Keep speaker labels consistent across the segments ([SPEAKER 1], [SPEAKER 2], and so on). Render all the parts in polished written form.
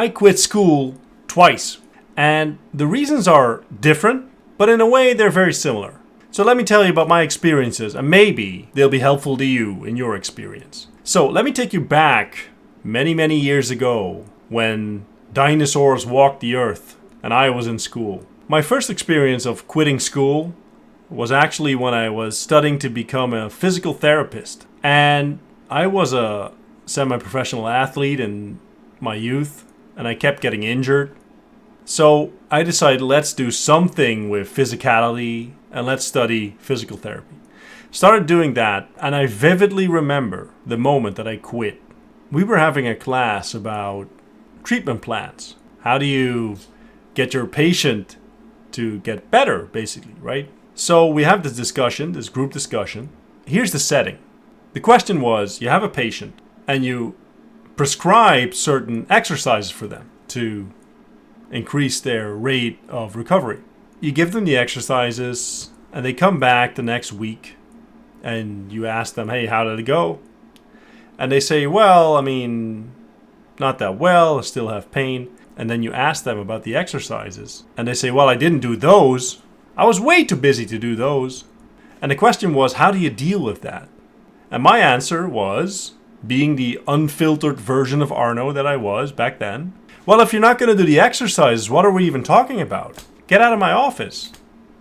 [SPEAKER 1] I quit school twice. And the reasons are different, but in a way they're very similar. So let me tell you about my experiences, and maybe they'll be helpful to you in your experience. So let me take you back many, many years ago when dinosaurs walked the earth and I was in school. My first experience of quitting school was actually when I was studying to become a physical therapist. And I was a semi-professional athlete in my youth, and I kept getting injured. So I decided, let's do something with physicality and let's study physical therapy. Started doing that, and I vividly remember the moment that I quit. We were having a class about treatment plans. How do you get your patient to get better, basically, right? So we have this discussion, this group discussion. Here's the setting. The question was, you have a patient and you prescribe certain exercises for them to increase their rate of recovery. You give them the exercises and they come back the next week and you ask them, hey, how did it go? And they say, well, not that well, I still have pain. And then you ask them about the exercises and they say, well, I didn't do those. I was way too busy to do those. And the question was, how do you deal with that? And my answer was, being the unfiltered version of Arno that I was back then, well, if you're not going to do the exercises, what are we even talking about? Get out of my office.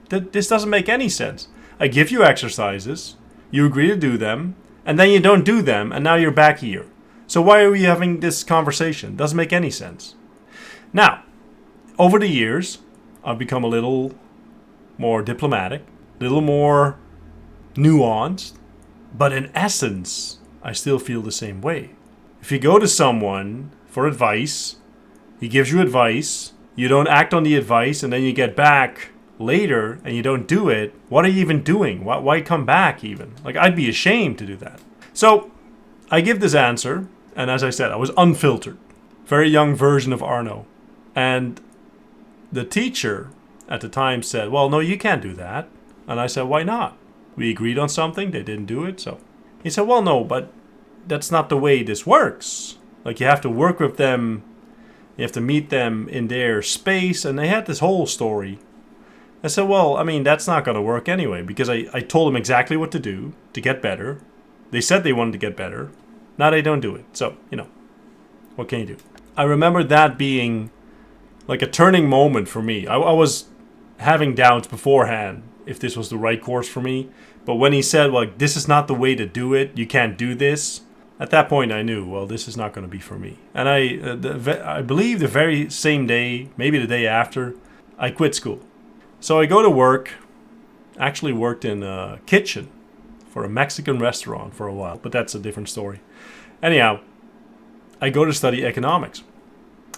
[SPEAKER 1] This doesn't make any sense. I give you exercises, you agree to do them, and then you don't do them, and now you're back here. So why are we having this conversation? Doesn't make any sense. Now, over the years, I've become a little more diplomatic, a little more nuanced, but in essence, I still feel the same way. If you go to someone for advice, he gives you advice, you don't act on the advice, and then you get back later and you don't do it, what are you even doing? Why come back even? Like, I'd be ashamed to do that. So I give this answer, and as I said, I was unfiltered. Very young version of Arno. And the teacher at the time said, well, no, you can't do that. And I said, why not? We agreed on something, they didn't do it, so. He said, well, no, but that's not the way this works. Like, you have to work with them, you have to meet them in their space, and they had this whole story. I said, well, that's not going to work anyway, because I told them exactly what to do to get better. They said they wanted to get better. Now they don't do it. So, what can you do? I remember that being like a turning moment for me. I was having doubts beforehand if this was the right course for me. But when he said, well, this is not the way to do it, you can't do this, at that point I knew, well, this is not going to be for me. And I believe the very same day, maybe the day after, I quit school. So I go to work, actually worked in a kitchen for a Mexican restaurant for a while, but that's a different story. Anyhow, I go to study economics.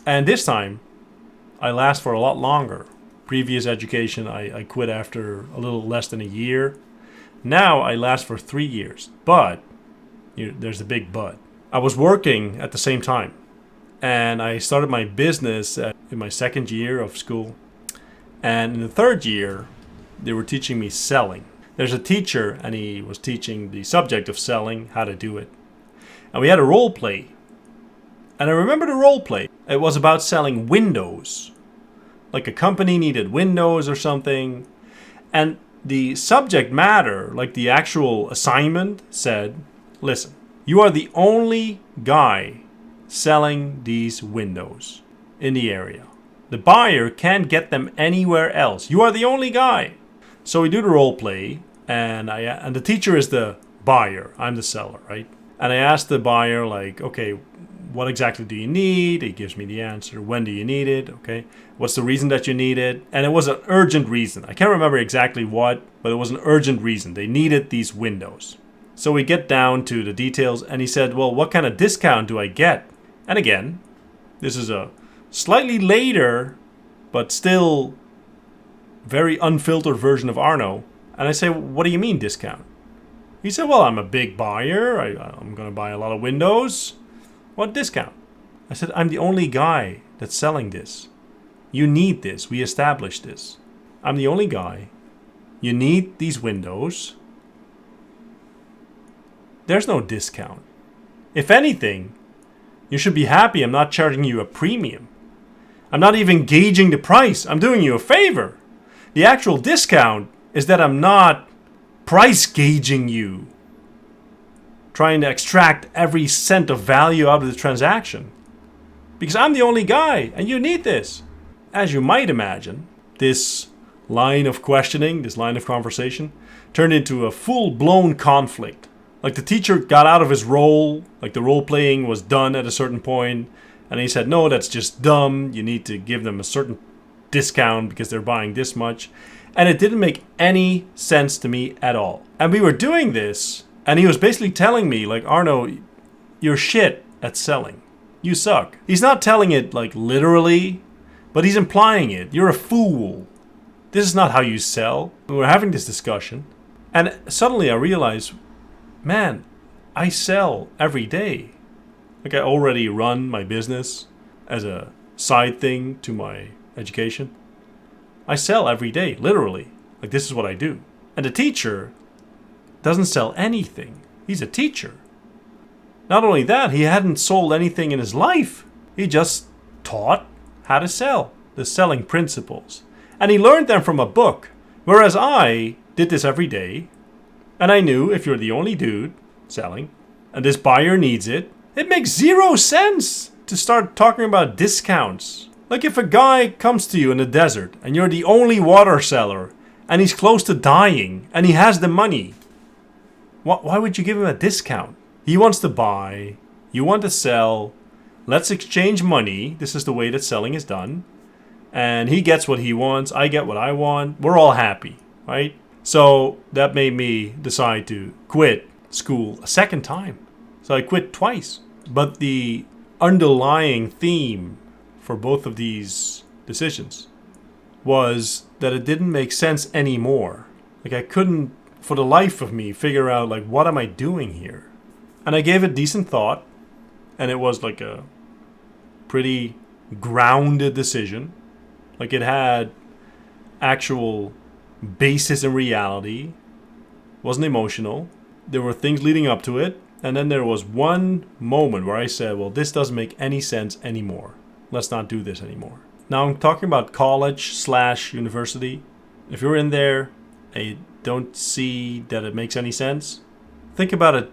[SPEAKER 1] And this time, I last for a lot longer. Previous education, I quit after a little less than a year. Now I last for 3 years. But, there's a big but. I was working at the same time. And I started my business in my second year of school. And in the third year, they were teaching me selling. There's a teacher, and he was teaching the subject of selling, how to do it. And we had a role play. And I remember the role play. It was about selling windows. Like a company needed windows or something. And the subject matter, like the actual assignment, said, listen, you are the only guy selling these windows in the area. The buyer can't get them anywhere else. You are the only guy. So we do the role play, and the teacher is the buyer. I'm the seller, right? And I asked the buyer, like, okay, what exactly do you need? He gives me the answer. When do you need it? Okay. What's the reason that you need it? And it was an urgent reason. I can't remember exactly what, but it was an urgent reason. They needed these windows. So we get down to the details, and he said, well, what kind of discount do I get? And again, this is a slightly later, but still very unfiltered version of Arno. And I say, what do you mean discount? He said, well, I'm a big buyer. I'm going to buy a lot of windows. What discount? I said, I'm the only guy that's selling this. You need this. We established this. I'm the only guy. You need these windows. There's no discount. If anything, you should be happy I'm not charging you a premium. I'm not even gauging the price. I'm doing you a favor. The actual discount is that I'm not price gauging you, trying to extract every cent of value out of the transaction. Because I'm the only guy, and you need this. As you might imagine, this line of questioning, this line of conversation, turned into a full-blown conflict. Like the teacher got out of his role, like the role playing was done at a certain point, and he said, no, that's just dumb. You need to give them a certain discount because they're buying this much. And it didn't make any sense to me at all. And we were doing this, and he was basically telling me, like, Arno, you're shit at selling. You suck. He's not telling it, like, literally, but he's implying it. You're a fool. This is not how you sell. We were having this discussion, and suddenly I realized, man, I sell every day. Like, I already run my business as a side thing to my education. I sell every day, literally. Like, this is what I do. And the teacher doesn't sell anything. He's a teacher. Not only that, he hadn't sold anything in his life. He just taught how to sell, the selling principles. And he learned them from a book. Whereas I did this every day. And I knew if you're the only dude selling, and this buyer needs it, it makes 0 sense to start talking about discounts. Like if a guy comes to you in the desert and you're the only water seller and he's close to dying and he has the money, why would you give him a discount? He wants to buy, you want to sell, let's exchange money. This is the way that selling is done. And he gets what he wants, I get what I want. We're all happy, right? So that made me decide to quit school a second time. So I quit twice. But the underlying theme for both of these decisions was that it didn't make sense anymore. Like I couldn't, for the life of me, figure out like what am I doing here? And I gave it decent thought, and it was like a pretty grounded decision. Like it had actual basis in reality, wasn't emotional. There were things leading up to it, and then there was one moment where I said, well, this doesn't make any sense anymore. Let's not do this anymore. Now I'm talking about college/university. If you're in there and you don't see that it makes any sense, think about it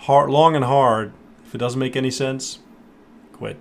[SPEAKER 1] long and hard. If it doesn't make any sense,